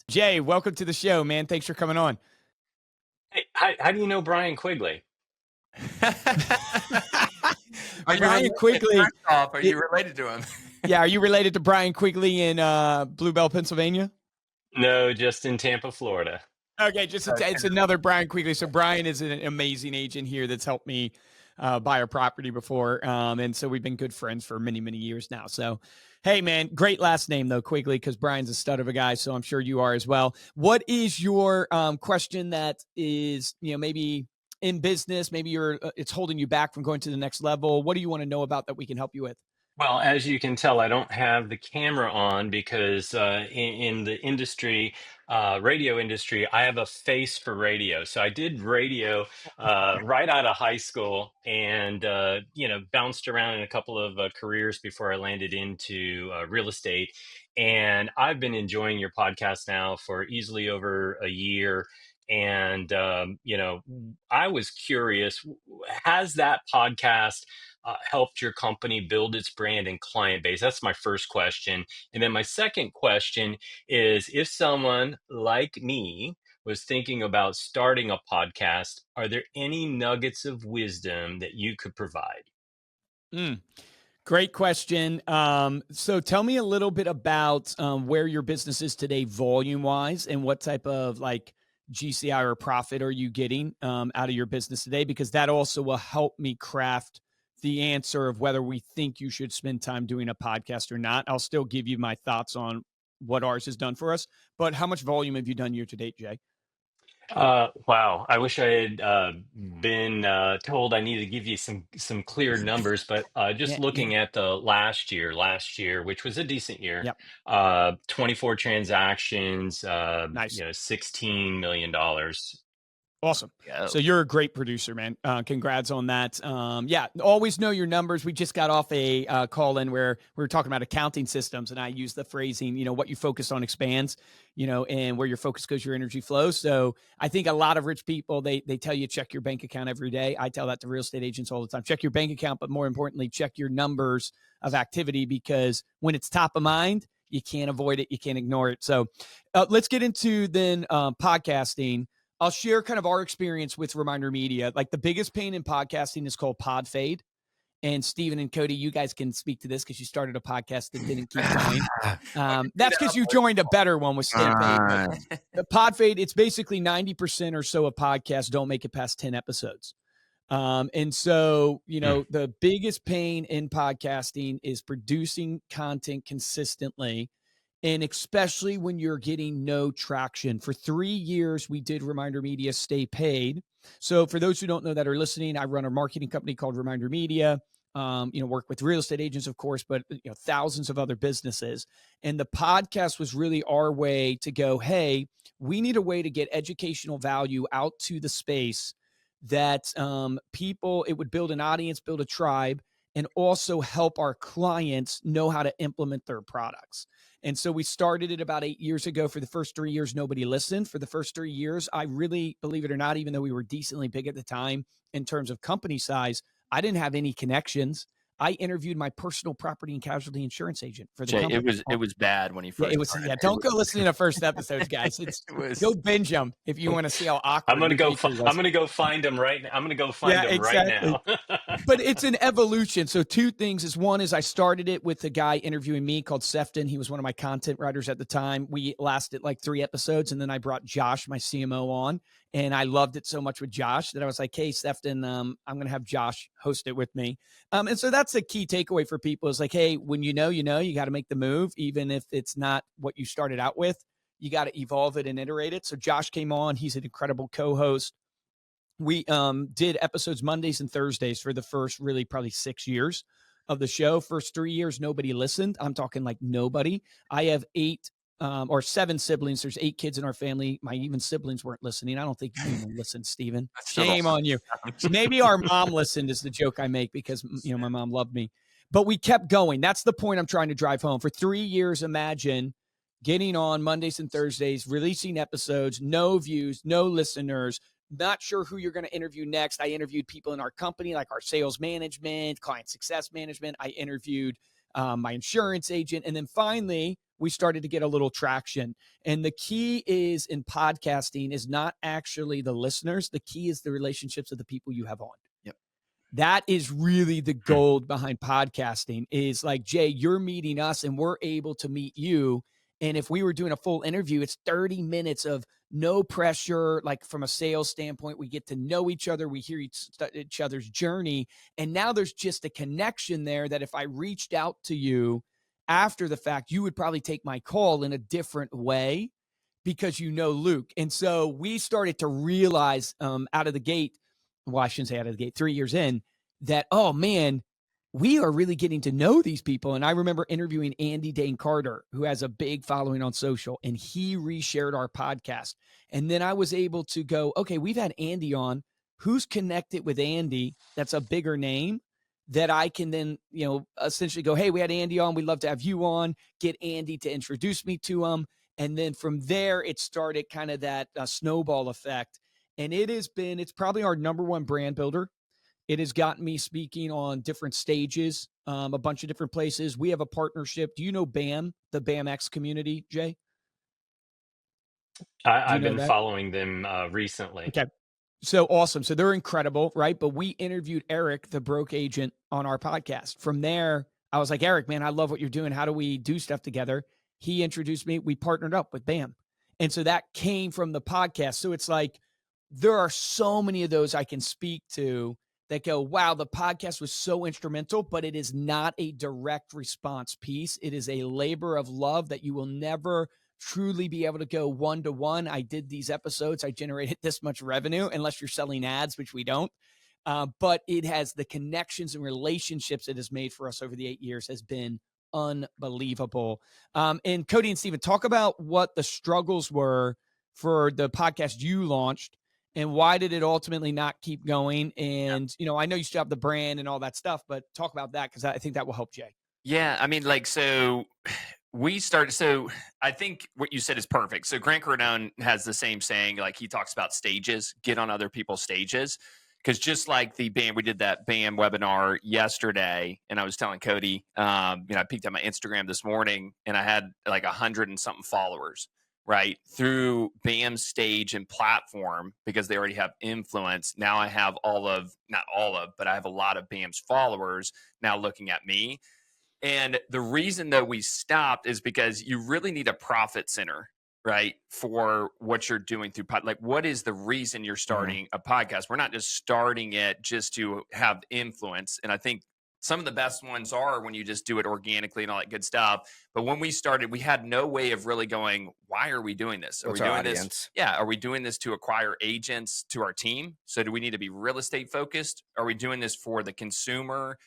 Jay, welcome to the show, man. Thanks for coming on. Hey, how do you know Brian Quigley? Are you Brian related? Quigley. First off, are you related to him? Yeah, are you related to Brian Quigley in Bluebell, Pennsylvania? No, just in Tampa, Florida. Okay, it's another Brian Quigley. So Brian is an amazing agent here that's helped me buy a property before, and so we've been good friends for many, many years now. So, hey, man, great last name though, Quigley, because Brian's a stud of a guy. So I'm sure you are as well. What is your question that is, maybe in business, maybe it's holding you back from going to the next level? What do you want to know about that we can help you with? Well, as you can tell, I don't have the camera on because in the industry, radio industry, I have a face for radio. So I did radio right out of high school and, bounced around in a couple of careers before I landed into real estate. And I've been enjoying your podcast now for easily over a year. And, I was curious, has that podcast helped your company build its brand and client base? That's my first question. And then my second question is, if someone like me was thinking about starting a podcast, are there any nuggets of wisdom that you could provide? Mm. Great question. So tell me a little bit about where your business is today, volume wise, and what type of like GCI or profit are you getting out of your business today? Because that also will help me craft the answer of whether we think you should spend time doing a podcast or not. I'll still give you my thoughts on what ours has done for us. But how much volume have you done year to date, Jay? Wow. I wish I had been told I needed to give you some clear numbers, but just Yeah, yeah. looking at the last year, which was a decent year, Yep. 24 transactions, Nice. $16 million. Awesome. Yeah. So you're a great producer, man. Congrats on that. Yeah, always know your numbers. We just got off a call in where we were talking about accounting systems, and I use the phrasing, what you focus on expands, and where your focus goes, your energy flows. So I think a lot of rich people, they tell you check your bank account every day. I tell that to real estate agents all the time. Check your bank account, but more importantly, check your numbers of activity, because when it's top of mind, you can't avoid it. You can't ignore it. So let's get into then podcasting. I'll share kind of our experience with Reminder Media. Like the biggest pain in podcasting is called pod fade. And Steven and Cody, you guys can speak to this because you started a podcast that didn't keep going. That's because you joined a better one with Stampede. The pod fade, it's basically 90% or so of podcasts don't make it past 10 episodes. And so, the biggest pain in podcasting is producing content consistently. And especially when you're getting no traction. For 3 years, we did Reminder Media Stay Paid. So for those who don't know that are listening, I run a marketing company called Reminder Media. Work with real estate agents, of course, but thousands of other businesses. And the podcast was really our way to go, hey, we need a way to get educational value out to the space that people, it would build an audience, build a tribe, and also help our clients know how to implement their products. And so we started it about 8 years ago. For the first 3 years, nobody listened. For the first 3 years, I really, believe it or not, even though we were decently big at the time in terms of company size, I didn't have any connections. I interviewed my personal property and casualty insurance agent for the Jay, company. it was bad when he Yeah, first it was. started. Yeah, don't go listening to first episodes, guys. Go binge them if you want to see how awkward the creature was. I'm gonna go find him right now. I'm gonna go find Yeah, him right exactly. now. But it's an evolution. So two things is, one is I started it with a guy interviewing me called Sefton. He was one of my content writers at the time. We lasted like 3 episodes, and then I brought Josh, my CMO, on, and I loved it so much with Josh that I was like, hey, Sefton, I'm going to have Josh host it with me. And so that's a key takeaway for people is like, hey, when you got to make the move, even if it's not what you started out with. You got to evolve it and iterate it. So Josh came on. He's an incredible co-host. We did episodes Mondays and Thursdays for the first really probably 6 years of the show. First 3 years, nobody listened. I'm talking like nobody. I have 8 or 7 siblings. There's 8 kids in our family. My even siblings weren't listening. I don't think you even listened, Steven. Shame on you. Maybe our mom listened is the joke I make because, my mom loved me. But we kept going. That's the point I'm trying to drive home. For 3 years, imagine getting on Mondays and Thursdays, releasing episodes, no views, no listeners, not sure who you're going to interview next. I interviewed people in our company, like our sales management, client success management. I interviewed my insurance agent. And then finally, we started to get a little traction. And the key is in podcasting is not actually the listeners. The key is the relationships of the people you have on. Yep. That is really the gold behind podcasting is like, Jay, you're meeting us and we're able to meet you. And if we were doing a full interview, it's 30 minutes of no pressure. Like from a sales standpoint, we get to know each other. We hear each other's journey. And now there's just a connection there that if I reached out to you after the fact, you would probably take my call in a different way because you know Luke. And so we started to realize out of the gate, well, I shouldn't say out of the gate, 3 years in, that, oh man, we are really getting to know these people. And I remember interviewing Andy Dane Carter, who has a big following on social, and he reshared our podcast. And then I was able to go, okay, we've had Andy on. Who's connected with Andy? That's a bigger name that I can then, essentially go, hey, we had Andy on. We'd love to have you on. Get Andy to introduce me to him. And then from there, it started kind of that snowball effect. And it's probably our number one brand builder. It has gotten me speaking on different stages, a bunch of different places. We have a partnership. Do you know BAM, the BAMX community, Jay? Do you I've know been that? following them recently. Okay. So awesome. So they're incredible, right? But we interviewed Eric, the broke agent, on our podcast. From there, I was like, Eric, man, I love what you're doing. How do we do stuff together? He introduced me. We partnered up with BAM. And so that came from the podcast. So it's like, there are so many of those I can speak to that go, wow, the podcast was so instrumental, but it is not a direct response piece. It is a labor of love that you will never truly be able to go one to one. I did these episodes, I generated this much revenue, unless you're selling ads, which we don't. But it has the connections and relationships it has made for us over the 8 years has been unbelievable. And Cody and Steven, talk about what the struggles were for the podcast you launched and why did it ultimately not keep going? And, I know you still have the brand and all that stuff, but talk about that because I think that will help Jay. Yeah, I mean, so we started. So I think what you said is perfect. So Grant Cardone has the same saying, like he talks about stages, get on other people's stages. Because just like the BAM, we did that BAM webinar yesterday, and I was telling Cody, I peeked at my Instagram this morning, and I had like 100 and something followers, right? Through BAM's stage and platform, because they already have influence. Now I have not all of, but I have a lot of BAM's followers now looking at me. And the reason that we stopped is because you really need a profit center, right? For what you're doing through like, what is the reason you're starting a podcast? We're not just starting it just to have influence. And I think some of the best ones are when you just do it organically and all that good stuff. But when we started, we had no way of really going, why are we doing this? Are What's we our doing audience? this? Yeah. Are we doing this to acquire agents to our team? So do we need to be real estate focused? Are we doing this for the consumer?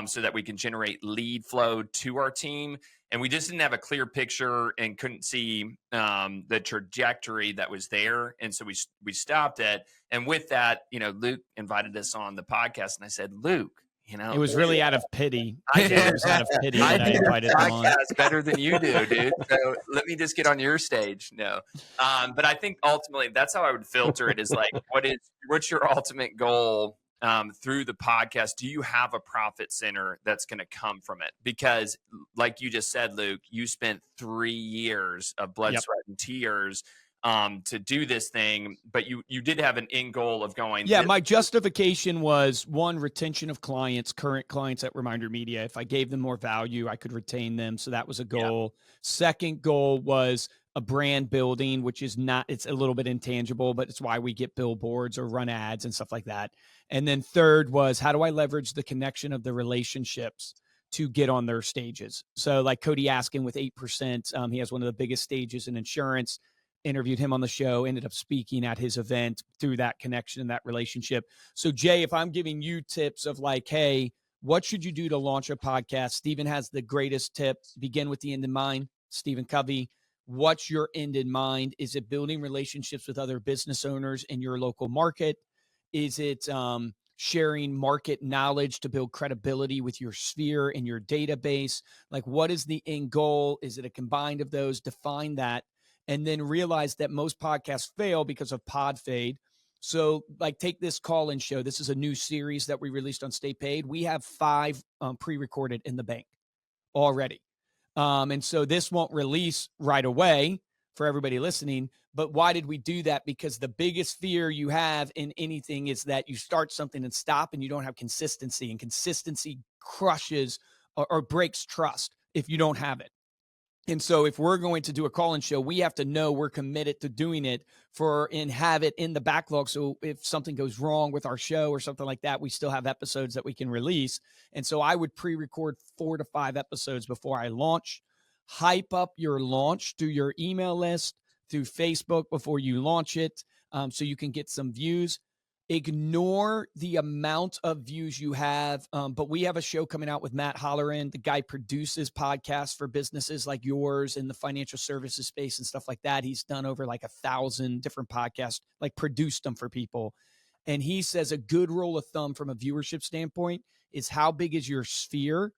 So that we can generate lead flow to our team. And we just didn't have a clear picture and couldn't see the trajectory that was there. And so we stopped it. And with that, Luke invited us on the podcast. And I said, Luke, it was really out of pity. I did. It was out of pity that I invited them on. Podcast better than you do, dude. So let me just get on your stage. No, but I think ultimately that's how I would filter it. Is like, what's your ultimate goal through the podcast? Do you have a profit center that's going to come from it? Because, like you just said, Luke, you spent 3 years of blood, sweat, and tears to do this thing, but you did have an end goal of going. Yeah, my justification was one, retention of clients, current clients at Reminder Media. If I gave them more value, I could retain them. So that was a goal. Yeah. Second goal was a brand building, which is not, it's a little bit intangible, but it's why we get billboards or run ads and stuff like that. And then third was, how do I leverage the connection of the relationships to get on their stages? So like Cody Askin with 8%, he has one of the biggest stages in insurance. Interviewed him on the show, ended up speaking at his event through that connection and that relationship. So Jay, if I'm giving you tips of like, hey, what should you do to launch a podcast? Steven has the greatest tip. Begin with the end in mind. Stephen Covey, what's your end in mind? Is it building relationships with other business owners in your local market? Is it sharing market knowledge to build credibility with your sphere and your database? Like, what is the end goal? Is it a combined of those? Define that. And then realize that most podcasts fail because of pod fade. So like take this call-in show. This is a new series that we released on Stay Paid. We have 5 pre-recorded in the bank already. And so this won't release right away for everybody listening. But why did we do that? Because the biggest fear you have in anything is that you start something and stop and you don't have consistency, and consistency crushes or breaks trust if you don't have it. And so if we're going to do a call-in show, we have to know we're committed to doing it and have it in the backlog. So if something goes wrong with our show or something like that, we still have episodes that we can release. And so I would pre-record 4 to 5 episodes before I launch. Hype up your launch through your email list, through Facebook before you launch it, so you can get some views. Ignore the amount of views you have. But we have a show coming out with Matt Holleran. The guy produces podcasts for businesses like yours in the financial services space and stuff like that. He's done over like 1,000 different podcasts, like produced them for people. And he says a good rule of thumb from a viewership standpoint is how big is your sphere?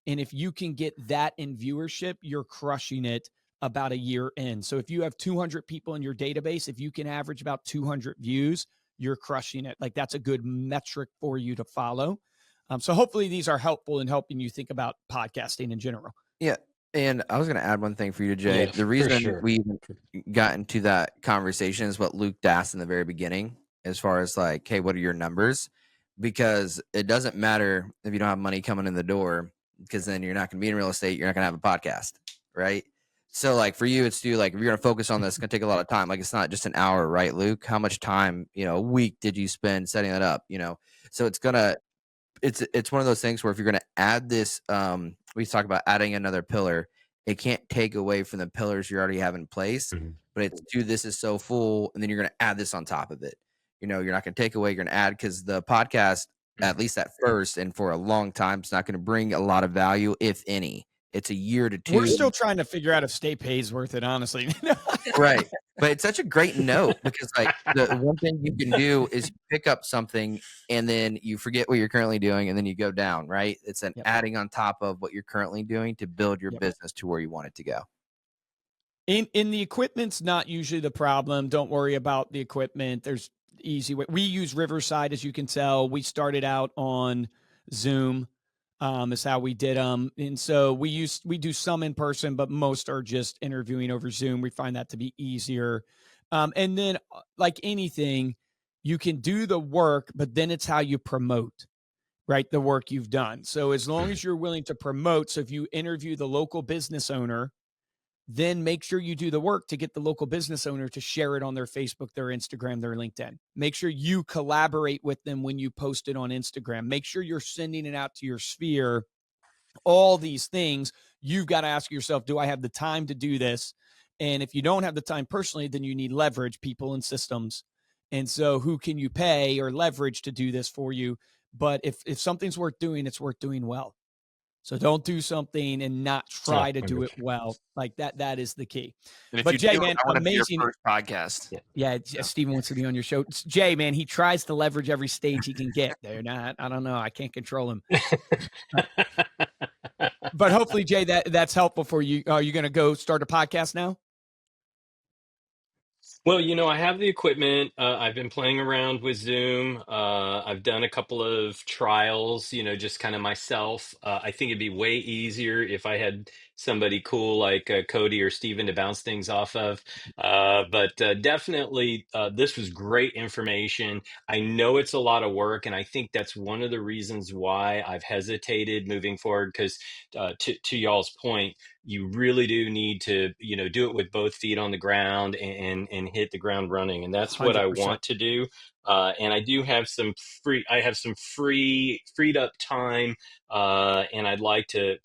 And if you can get that in viewership, you're crushing it about a year in. So if you have 200 people in your database, if you can average about 200 views, you're crushing it. Like that's a good metric for you to follow. So hopefully these are helpful in helping you think about podcasting in general. Yeah. And I was going to add one thing for you, Jay. Yeah, The reason we got into that conversation is what Luke asked in the very beginning, as far as like, hey, what are your numbers? Because it doesn't matter if you don't have money coming in the door, because then you're not going to be in real estate. You're not going to have a podcast, right? So like for you, it's like, if you're going to focus on this, it's going to take a lot of time. Like it's not just an hour, right, Luke? How much time, a week did you spend setting that up? So it's one of those things where if you're going to add this, we talk about adding another pillar, it can't take away from the pillars you already have in place, but it's this is so full, and then you're going to add this on top of it. You're not going to take away, you're going to add, because the podcast, at least at first and for a long time, it's not going to bring a lot of value, if any. It's a year to 2. We're still trying to figure out if Stay Pay's worth it, honestly. Right. But it's such a great note, because like the one thing you can do is pick up something and then you forget what you're currently doing and then you go down, right? It's an adding on top of what you're currently doing to build your business to where you want it to go. In the equipment's not usually the problem. Don't worry about the equipment. There's easy way. We use Riverside, as you can tell. We started out on Zoom. Is how we did them. And so we do some in person, but most are just interviewing over Zoom. We find that to be easier. And then like anything, you can do the work, but then it's how you promote, right? The work you've done. So as long as you're willing to promote, so if you interview the local business owner, then make sure you do the work to get the local business owner to share it on their Facebook, their Instagram, their LinkedIn. Make sure you collaborate with them when you post it on Instagram. Make sure you're sending it out to your sphere. All these things, you've got to ask yourself, do I have the time to do this? And if you don't have the time personally, then you need leverage, people and systems. And so who can you pay or leverage to do this for you? But if something's worth doing, it's worth doing well. So don't do something and not try to do it well. Like that is the key. But Jay, man, amazing first podcast. Yeah, Steven wants to be on your show. Jay, man, he tries to leverage every stage he can get there. I don't know. I can't control him. But hopefully, Jay, that's helpful for you. Are you going to go start a podcast now? Well, I have the equipment. I've been playing around with Zoom. I've done a couple of trials, just kind of myself. I think it'd be way easier if I had somebody cool like Cody or Steven to bounce things off of. But definitely, this was great information. I know it's a lot of work, and I think that's one of the reasons why I've hesitated moving forward, because to y'all's point, you really do need to, do it with both feet on the ground and hit the ground running. And that's what 100%. I want to do. And I do have some freed up time. And I'd like to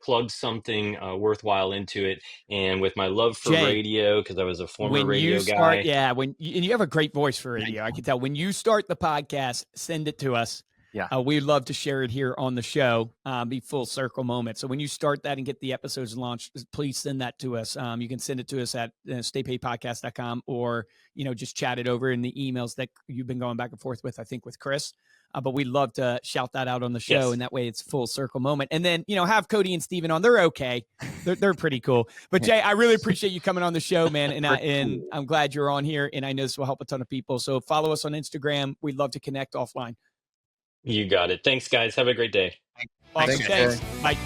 plug something worthwhile into it. And with my love for radio, because I was a former radio guy. Yeah. And you have a great voice for radio. I can tell. When you start the podcast, send it to us. Yeah. We'd love to share it here on the show, be full circle moment. So when you start that and get the episodes launched, please send that to us. You can send it to us at staypaypodcast.com, or, just chat it over in the emails that you've been going back and forth with, I think, with Chris. But we'd love to shout that out on the show. Yes. And that way it's full circle moment. And then, have Cody and Steven on. They're okay. They're pretty cool. But Jay, I really appreciate you coming on the show, man. And I'm glad you're on here. And I know this will help a ton of people. So follow us on Instagram. We'd love to connect offline. You got it. Thanks, guys. Have a great day. Awesome. Thanks. Bye.